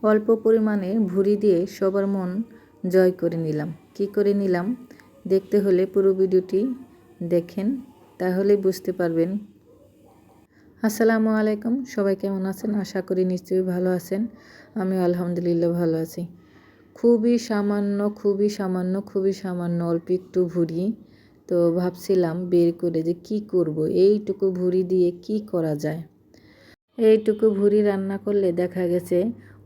অল্প পরিমাণে ভুঁড়ি দিয়ে সবার মন জয় করে নিলাম। কি করে নিলাম দেখতে হলে পুরো ভিডিওটি দেখেন, তাহলে বুঝতে পারবেন। আসসালামু আলাইকুম, সবাই কেমন আছেন? আশা করি নিশ্চয়ই ভালো আছেন। আমি আলহামদুলিল্লাহ ভালো আছি। খুবই সামান্য অল্প একটু ভুঁড়ি। তো ভাবছিলাম বের করে যে কি করব, এইটুকু ভুঁড়ি দিয়ে কি করা যায়। এইটুকু ভুঁড়ি রান্না করলে দেখা গেছে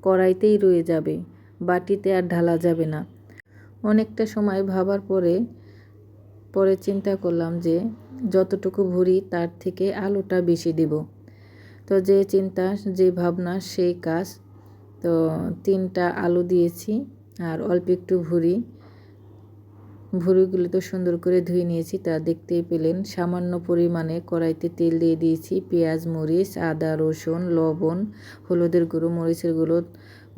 কড়াইতেই রয়ে যাবে, বাটিতে আর ঢালা যাবে না। অনেকটা সময় ভাবার পরে চিন্তা করলাম যে যতটুকু ভুঁড়ি তার থেকে আলুটা বেশি দিব। তো যে চিন্তা যে ভাবনা সেই কাজ। তো 3টা আলু দিয়েছি আর অল্প একটু ভুঁড়িগুলো তো সুন্দর করে ধুয়ে নিয়েছি, তা দেখতেই পেলেন। সামান্য পরিমাণে কড়াইতে তেল দিয়ে দিয়েছি। পেঁয়াজ, মরিচ, আদা, রসুন, লবণ, হলুদের গুঁড়ো, মরিচের গুঁড়ো,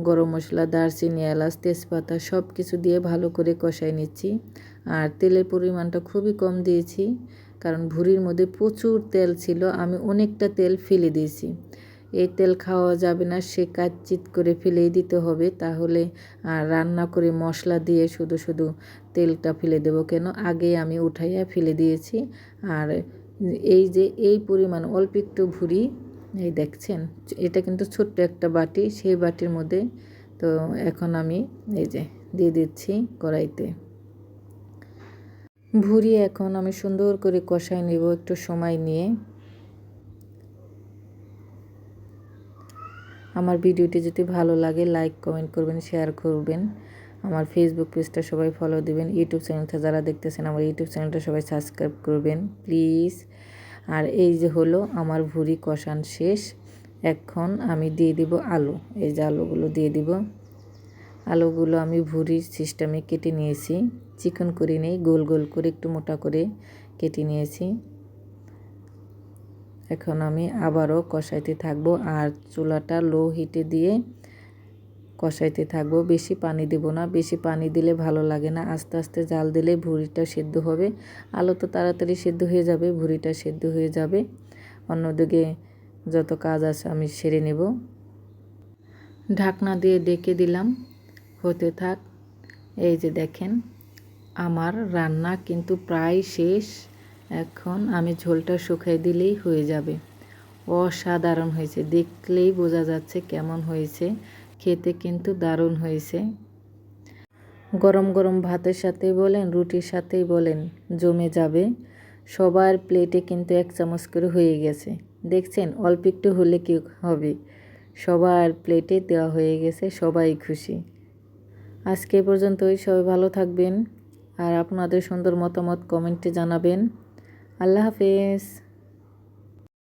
গরম মশলা, দারচিনি, এলাচ, তেজপাতা সব কিছু দিয়ে ভালো করে কষাই নিচ্ছি। আর তেলের পরিমাণটা খুবই কম দিয়েছি, কারণ ভুঁড়ির মধ্যে প্রচুর তেল ছিল। আমি অনেকটা তেল ফেলে দিয়েছি। এই তেল খাওয়া যাবে না, সে কাচ্চিৎ করে ফেলেই দিতে হবে। তাহলে রান্না করে মশলা দিয়ে শুধু তেলটা ফেলে দেবো কেন? আগে আমি উঠাইয়া ফেলে দিয়েছি। আর এই যে এই পরিমাণ অল্প একটু ভুঁড়ি, এই দেখছেন, এটা কিন্তু ছোট্ট একটা বাটি, সেই বাটির মধ্যে। তো এখন আমি এই যে দিয়ে দিচ্ছি কড়াইতে ভুঁড়ি। এখন আমি সুন্দর করে কষাই নেব একটু সময় নিয়ে। আমার ভিডিওটি যদি ভালো লাগে লাইক কমেন্ট করবেন, শেয়ার করবেন। আমার ফেসবুক পেজটা সবাই ফলো দিবেন। ইউটিউব চ্যানেলটা যারা দেখতেছেন আমার ইউটিউব চ্যানেলটা সবাই সাবস্ক্রাইব করবেন প্লিজ। আর এই যে হলো আমার ভুঁড়ি কষান শেষ। এখন আমি দিয়ে দিব আলু। এই যে আলুগুলো দিয়ে দিব। আলুগুলো আমি ভুঁড়ির সিস্টেমে কেটে নিয়েছি, চিকন করে নেই, গোল গোল করে একটু মোটা করে কেটে নিয়েছি। এখন আমি আবারও কষাইতে থাকবো আর চুলাটা লো হিটে দিয়ে কষাইতে থাকবো। বেশি পানি দেব না, বেশি পানি দিলে ভালো লাগে না। আস্তে আস্তে জাল দিলে ভুঁড়িটা সেদ্ধ হবে। আলু তো তাড়াতাড়ি সেদ্ধ হয়ে যাবে, ভুঁড়িটা সেদ্ধ হয়ে যাবে। অন্যদিকে যত কাজ আছে আমি সেরে নেব। ঢাকনা দিয়ে ডেকে দিলাম, হতে থাক। এই যে দেখেন আমার রান্না কিন্তু প্রায় শেষ। এখন আমি ঝোলটা শুকিয়ে দিলেই হয়ে যাবে। অসাধারণ হয়েছে, দেখলেই বোঝা যাচ্ছে কেমন হয়েছে। খেতে কিন্তু দারুণ হয়েছে। গরম গরম ভাতের সাথে বলেন, রুটির সাথেই বলেন, জমে যাবে। সবার প্লেটে কিন্তু 1 চামচ করে হয়ে গেছে। দেখছেন অল্প একটু হলে কি হবে, সবার প্লেটে দেওয়া হয়ে গেছে, সবাই খুশি। আজকে এ পর্যন্তই। সবাই ভালো থাকবেন আর আপনাদের সুন্দর মতামত কমেন্টে জানাবেন। আল্লাহ হাফেজ।